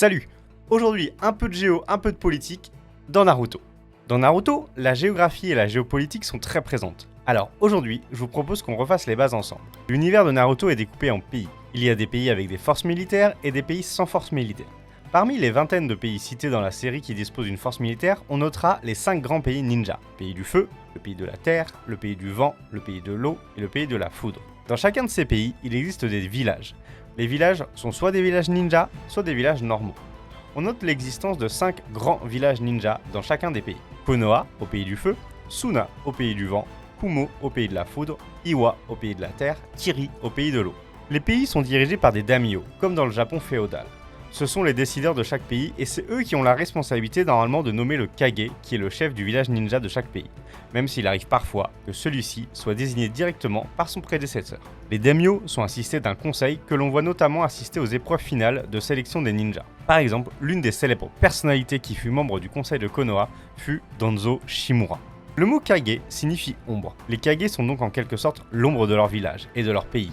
Salut! Aujourd'hui, un peu de géo, un peu de politique dans Naruto. Dans Naruto, la géographie et la géopolitique sont très présentes. Alors aujourd'hui, je vous propose qu'on refasse les bases ensemble. L'univers de Naruto est découpé en pays. Il y a des pays avec des forces militaires et des pays sans force militaire. Parmi les vingtaines de pays cités dans la série qui disposent d'une force militaire, on notera les 5 grands pays ninja. Le pays du feu, le pays de la terre, le pays du vent, le pays de l'eau et le pays de la foudre. Dans chacun de ces pays, il existe des villages. Les villages sont soit des villages ninja, soit des villages normaux. On note l'existence de 5 grands villages ninja dans chacun des pays. Konoha au pays du feu, Suna au pays du vent, Kumo au pays de la foudre, Iwa au pays de la terre, Kiri au pays de l'eau. Les pays sont dirigés par des daimyo, comme dans le Japon féodal. Ce sont les décideurs de chaque pays et c'est eux qui ont la responsabilité normalement de nommer le Kage, qui est le chef du village ninja de chaque pays, même s'il arrive parfois que celui-ci soit désigné directement par son prédécesseur. Les daimyo sont assistés d'un conseil que l'on voit notamment assister aux épreuves finales de sélection des ninjas. Par exemple, l'une des célèbres personnalités qui fut membre du conseil de Konoha fut Danzo Shimura. Le mot Kage signifie ombre. Les Kage sont donc en quelque sorte l'ombre de leur village et de leur pays.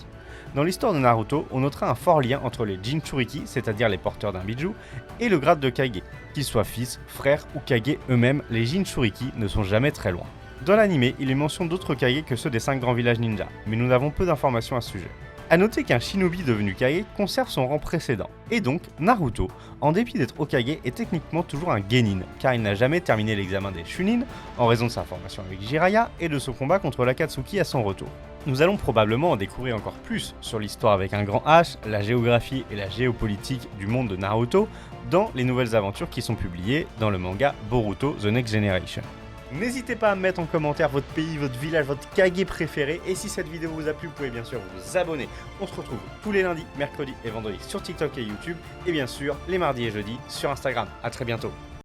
Dans l'histoire de Naruto, on notera un fort lien entre les Jinchuriki, c'est-à-dire les porteurs d'un bijou, et le grade de Kage. Qu'ils soient fils, frères ou Kage eux-mêmes, les Jinchuriki ne sont jamais très loin. Dans l'anime, il est mention d'autres Kage que ceux des 5 grands villages ninja, mais nous avons peu d'informations à ce sujet. A noter qu'un shinobi devenu Kage conserve son rang précédent, et donc Naruto, en dépit d'être Hokage, est techniquement toujours un genin, car il n'a jamais terminé l'examen des Chunin, en raison de sa formation avec Jiraiya et de son combat contre l'Akatsuki à son retour. Nous allons probablement en découvrir encore plus sur l'histoire avec un grand H, la géographie et la géopolitique du monde de Naruto, dans les nouvelles aventures qui sont publiées dans le manga Boruto The Next Generation. N'hésitez pas à mettre en commentaire votre pays, votre village, votre Kage préféré. Et si cette vidéo vous a plu, vous pouvez bien sûr vous abonner. On se retrouve tous les lundis, mercredis et vendredis sur TikTok et YouTube. Et bien sûr, les mardis et jeudis sur Instagram. A très bientôt.